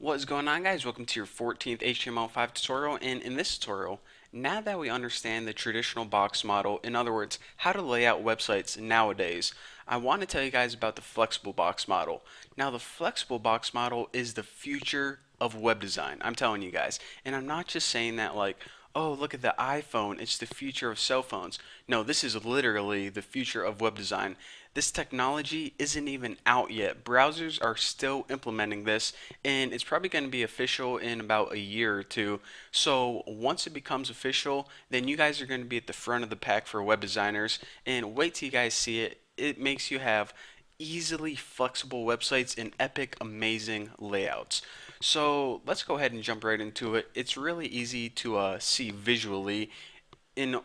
What is going on, guys? Welcome to your 14th HTML5 tutorial, and in this tutorial, now that we understand the traditional box model, in other words, how to lay out websites nowadays, I want to tell you guys about the flexible box model. Now, the flexible box model is the future of web design. I'm telling you guys, and I'm not just saying that like, oh, look at the iPhone, it's the future of cell phones. No, this is literally the future of web design. This technology isn't even out yet. Browsers are still implementing this, and it's probably going to be official in about a year or two. So once it becomes official, then you guys are going to be at the front of the pack for web designers. And wait till you guys see it. It makes you have easily flexible websites and epic, amazing layouts. So let's go ahead and jump right into it. It's really easy to see visually in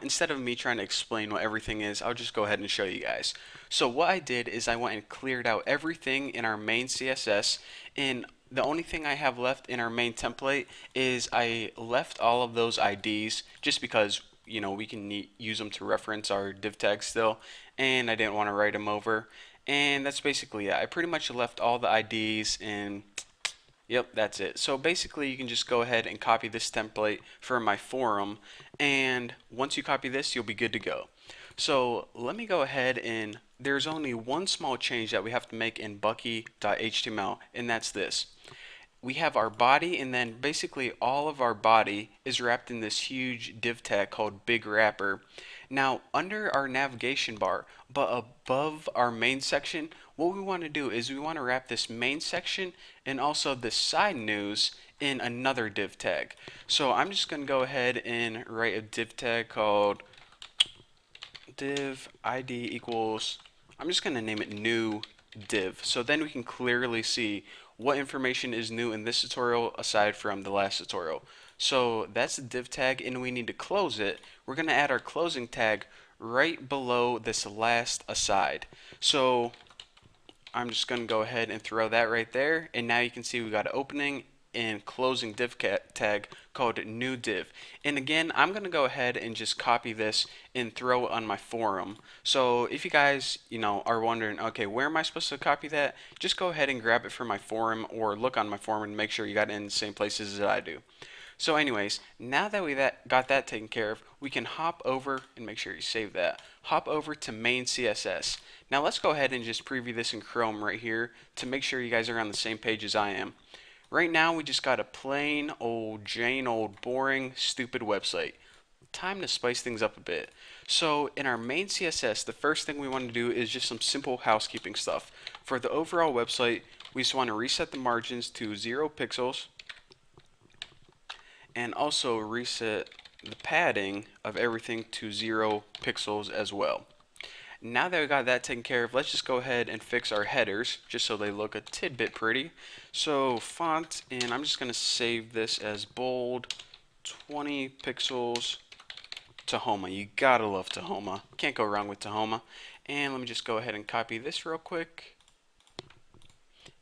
instead of me trying to explain what everything is, I'll just go ahead and show you guys. So what I did is I went and cleared out everything in our main CSS, and the only thing I have left in our main template is I left all of those IDs just because we can use them to reference our div tags still, and I didn't want to write them over. And that's basically it. I pretty much left all the IDs and yep, that's it. So basically you can just go ahead and copy this template for my forum, and once you copy this you'll be good to go. So let me go ahead, and there's only one small change that we have to make in Bucky.html, and that's this. We have our body, and then basically all of our body is wrapped in this huge div tag called big wrapper. Now under our navigation bar, but above our main section, what we want to do is we want to wrap this main section and also the side news in another div tag. So I'm just going to go ahead and write a div tag called div id equals, I'm just going to name it new div, so then we can clearly see what information is new in this tutorial aside from the last tutorial. So that's the div tag, and we need to close it. We're going to add our closing tag right below this last aside. So I'm just going to go ahead and throw that right there, and now you can see we got an opening and closing div tag called new div. And again, I'm going to go ahead and just copy this and throw it on my forum. So if you guys, are wondering, okay, where am I supposed to copy that? Just go ahead and grab it from my forum or look on my forum and make sure you got it in the same places that I do. So anyways, now that we got that taken care of, we can hop over, and make sure you save that, hop over to main CSS. Now let's go ahead and just preview this in Chrome right here to make sure you guys are on the same page as I am. Right now we just got a plain old Jane old boring stupid website. Time to spice things up a bit. So in our main CSS, the first thing we want to do is just some simple housekeeping stuff. For the overall website, we just want to reset the margins to 0 pixels, and also reset the padding of everything to 0 pixels as well. Now that we got that taken care of, let's just go ahead and fix our headers just so they look a tidbit pretty. So font, and I'm just going to save this as bold, 20 pixels, Tahoma. You gotta love Tahoma. Can't go wrong with Tahoma. And let me just go ahead and copy this real quick.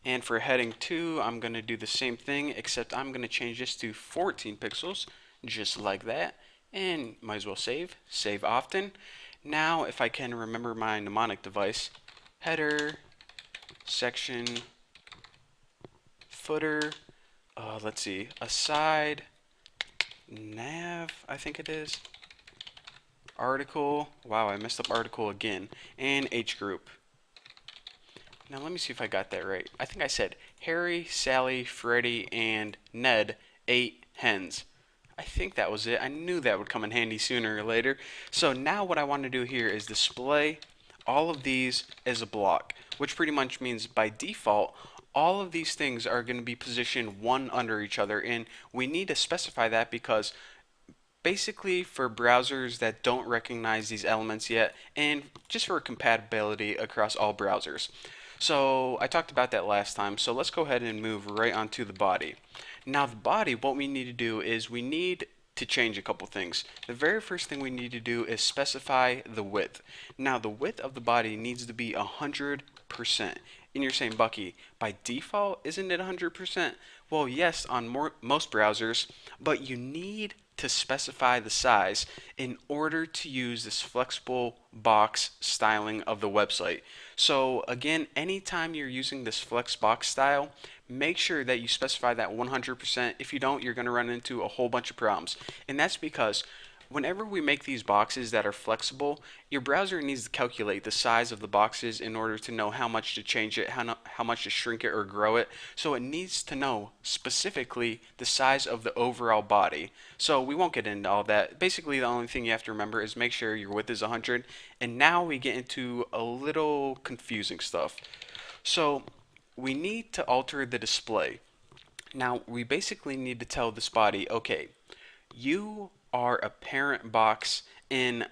And for heading 2, I'm going to do the same thing, except I'm going to change this to 14 pixels, just like that. And might as well save. Save often. Now, if I can remember my mnemonic device, header, section, footer, let's see, aside, nav, I think it is, article, wow, I messed up article again, and H group. Now let me see if I got that right. I think I said Harry, Sally, Freddie, and Ned ate hens. I think that was it. I knew that would come in handy sooner or later. So now what I want to do here is display all of these as a block, which pretty much means by default all of these things are going to be positioned one under each other, and we need to specify that because basically for browsers that don't recognize these elements yet, and just for compatibility across all browsers. So I talked about that last time, so let's go ahead and move right onto the body. Now the body, what we need to do is we need to change a couple things. The very first thing we need to do is specify the width. Now the width of the body needs to be 100%. And you're saying, Bucky, by default, isn't it 100%? Well, yes, on most browsers, but you need to specify the size in order to use this flexible box styling of the website. So again, anytime you're using this flex box style, make sure that you specify that 100%. If you don't, you're going to run into a whole bunch of problems. And that's because whenever we make these boxes that are flexible, your browser needs to calculate the size of the boxes in order to know how much to change it, how much to shrink it or grow it. So it needs to know specifically the size of the overall body. So we won't get into all that. Basically, the only thing you have to remember is make sure your width is 100. And now we get into a little confusing stuff. So we need to alter the display. Now, we basically need to tell this body, okay, you are a parent box, and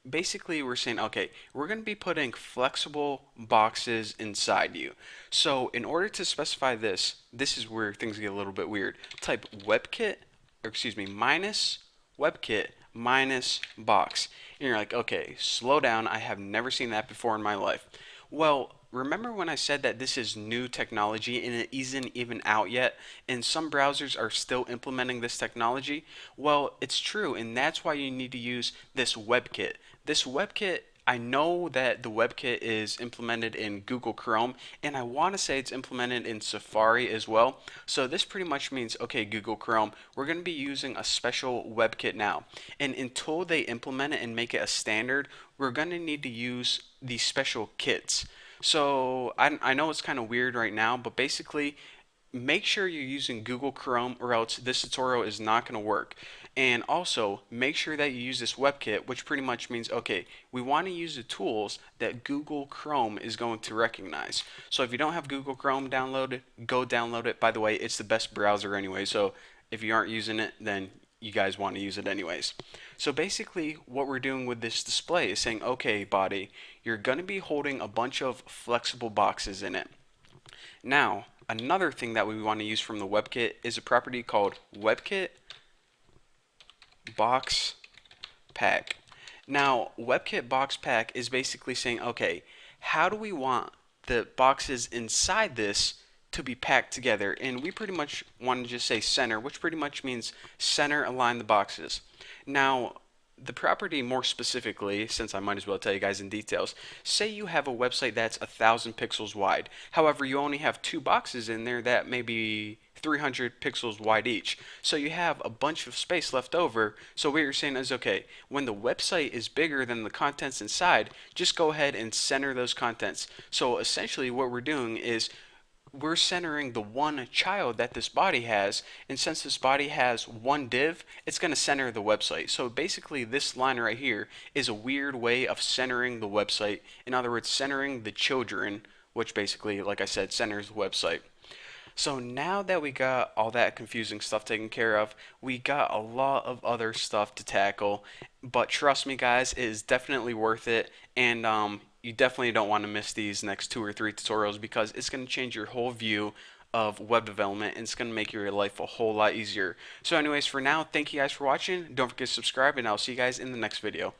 basically we're saying, okay, we're going to be putting flexible boxes inside you. So in order to specify this, this is where things get a little bit weird. Type webkit, or excuse me, minus webkit minus box. And you're like, okay, slow down. I have never seen that before in my life. Well, remember when I said that this is new technology and it isn't even out yet, and some browsers are still implementing this technology? Well, it's true, and that's why you need to use this WebKit. This WebKit, I know that the WebKit is implemented in Google Chrome, and I want to say it's implemented in Safari as well. So this pretty much means, okay, Google Chrome, we're going to be using a special WebKit now. And until they implement it and make it a standard, we're going to need to use these special kits. So I know it's kind of weird right now, but basically make sure you're using Google Chrome or else this tutorial is not going to work. And also make sure that you use this WebKit, which pretty much means, okay, we want to use the tools that Google Chrome is going to recognize. So if you don't have Google Chrome downloaded, go download it. By the way, it's the best browser anyway, so if you aren't using it, then you guys want to use it anyways. So basically what we're doing with this display is saying, okay, body, you're going to be holding a bunch of flexible boxes in it. Now, another thing that we want to use from the WebKit is a property called WebKit Box Pack. Now, WebKit Box Pack is basically saying, okay, how do we want the boxes inside this to be packed together? And we pretty much want to just say center, which pretty much means center align the boxes. Now, the property more specifically, since I might as well tell you guys in details, say you have a website that's 1,000 pixels wide. However, you only have two boxes in there that may be 300 pixels wide each. So you have a bunch of space left over. So what you're saying is, okay, when the website is bigger than the contents inside, just go ahead and center those contents. So essentially what we're doing is we're centering the one child that this body has, and since this body has one div, it's going to center the website. So basically this line right here is a weird way of centering the website. In other words, centering the children, which basically, like I said, centers the website. So now that we got all that confusing stuff taken care of, we got a lot of other stuff to tackle. But trust me, guys, it is definitely worth it. And you definitely don't want to miss these next 2 or 3 tutorials because it's going to change your whole view of web development and it's going to make your life a whole lot easier. So anyways, for now, thank you guys for watching. Don't forget to subscribe and I'll see you guys in the next video.